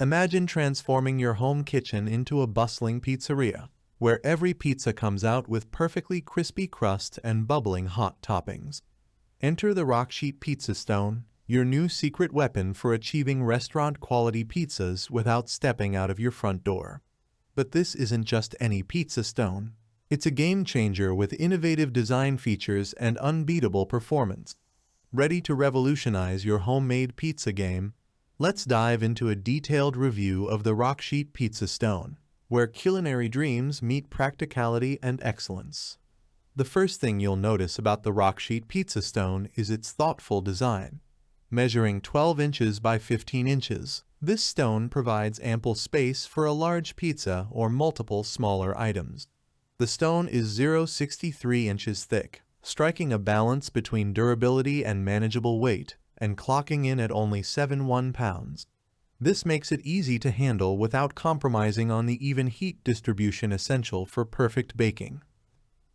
Imagine transforming your home kitchen into a bustling pizzeria, where every pizza comes out with perfectly crispy crust and bubbling hot toppings. Enter the Rocksheat Pizza Stone, your new secret weapon for achieving restaurant-quality pizzas without stepping out of your front door. But this isn't just any pizza stone. It's a game-changer with innovative design features and unbeatable performance. Ready to revolutionize your homemade pizza game? Let's dive into a detailed review of the Rocksheat Pizza Stone, where culinary dreams meet practicality and excellence. The first thing you'll notice about the Rocksheat Pizza Stone is its thoughtful design. Measuring 12 inches by 15 inches, this stone provides ample space for a large pizza or multiple smaller items. The stone is 0.63 inches thick, striking a balance between durability and manageable weight, and clocking in at only 7.1 pounds. This makes it easy to handle without compromising on the even heat distribution essential for perfect baking.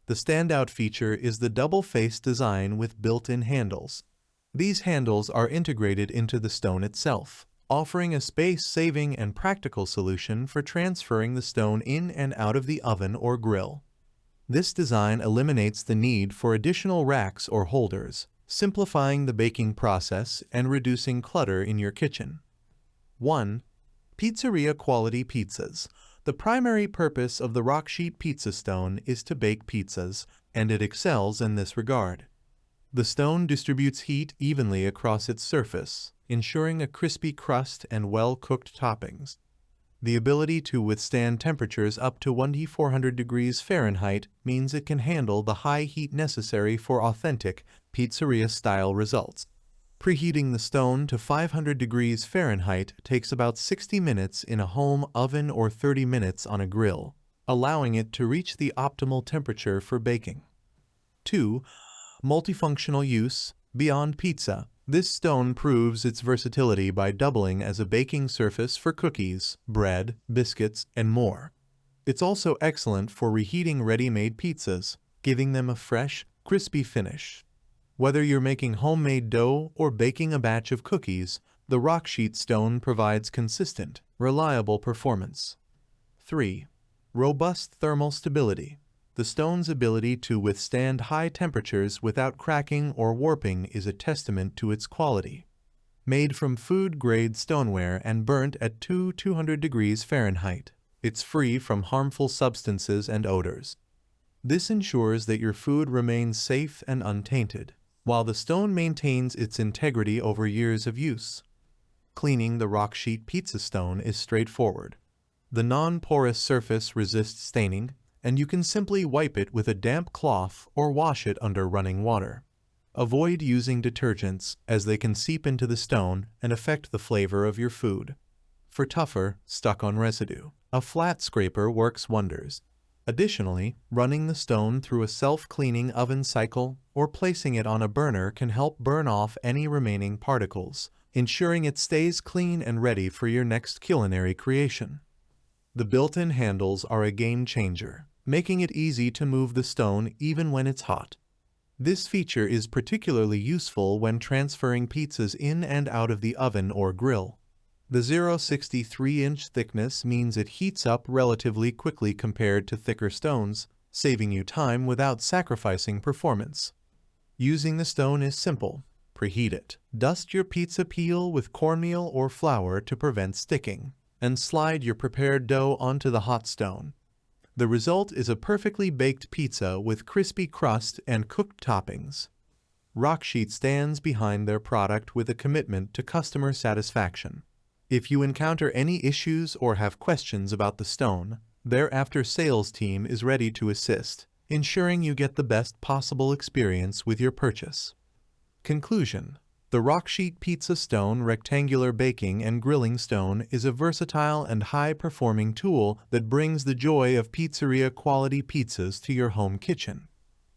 The standout feature is the double-faced design with built-in handles. These handles are integrated into the stone itself, offering a space-saving and practical solution for transferring the stone in and out of the oven or grill. This design eliminates the need for additional racks or holders, simplifying the baking process and reducing clutter in your kitchen. 1. Pizzeria-quality pizzas. The primary purpose of the Rocksheat Pizza Stone is to bake pizzas, and it excels in this regard. The stone distributes heat evenly across its surface, ensuring a crispy crust and well-cooked toppings. The ability to withstand temperatures up to 1,400 degrees Fahrenheit means it can handle the high heat necessary for authentic, pizzeria-style results. Preheating the stone to 500 degrees Fahrenheit takes about 60 minutes in a home oven or 30 minutes on a grill, allowing it to reach the optimal temperature for baking. 2. Multifunctional use. Beyond pizza, this stone proves its versatility by doubling as a baking surface for cookies, bread, biscuits, and more. It's also excellent for reheating ready-made pizzas, giving them a fresh, crispy finish. Whether you're making homemade dough or baking a batch of cookies, the Rocksheat Stone provides consistent, reliable performance. 3. Robust thermal stability. The stone's ability to withstand high temperatures without cracking or warping is a testament to its quality. Made from food-grade stoneware and burnt at 200 degrees Fahrenheit, it's free from harmful substances and odors. This ensures that your food remains safe and untainted, while the stone maintains its integrity over years of use. Cleaning the Rocksheat Pizza Stone is straightforward. The non-porous surface resists staining, and you can simply wipe it with a damp cloth or wash it under running water. Avoid using detergents, as they can seep into the stone and affect the flavor of your food. For tougher, stuck-on residue, a flat scraper works wonders. Additionally, running the stone through a self-cleaning oven cycle or placing it on a burner can help burn off any remaining particles, ensuring it stays clean and ready for your next culinary creation. The built-in handles are a game-changer, making it easy to move the stone even when it's hot. This feature is particularly useful when transferring pizzas in and out of the oven or grill. The 0.63-inch thickness means it heats up relatively quickly compared to thicker stones, saving you time without sacrificing performance. Using the stone is simple. Preheat it. Dust your pizza peel with cornmeal or flour to prevent sticking, and slide your prepared dough onto the hot stone. The result is a perfectly baked pizza with crispy crust and cooked toppings. Rocksheat stands behind their product with a commitment to customer satisfaction. If you encounter any issues or have questions about the stone, their after-sales team is ready to assist, ensuring you get the best possible experience with your purchase. Conclusion. The Rocksheat Pizza Stone rectangular baking and grilling stone is a versatile and high-performing tool that brings the joy of pizzeria-quality pizzas to your home kitchen.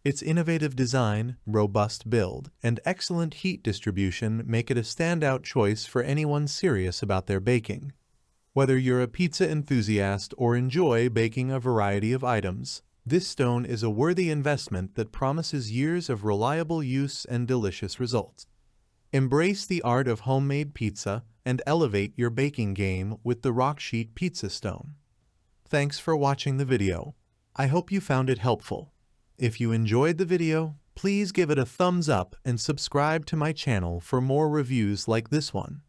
Its innovative design, robust build, and excellent heat distribution make it a standout choice for anyone serious about their baking. Whether you're a pizza enthusiast or enjoy baking a variety of items, this stone is a worthy investment that promises years of reliable use and delicious results. Embrace the art of homemade pizza and elevate your baking game with the Rocksheat Pizza Stone. Thanks for watching the video. I hope you found it helpful. If you enjoyed the video, please give it a thumbs up and subscribe to my channel for more reviews like this one.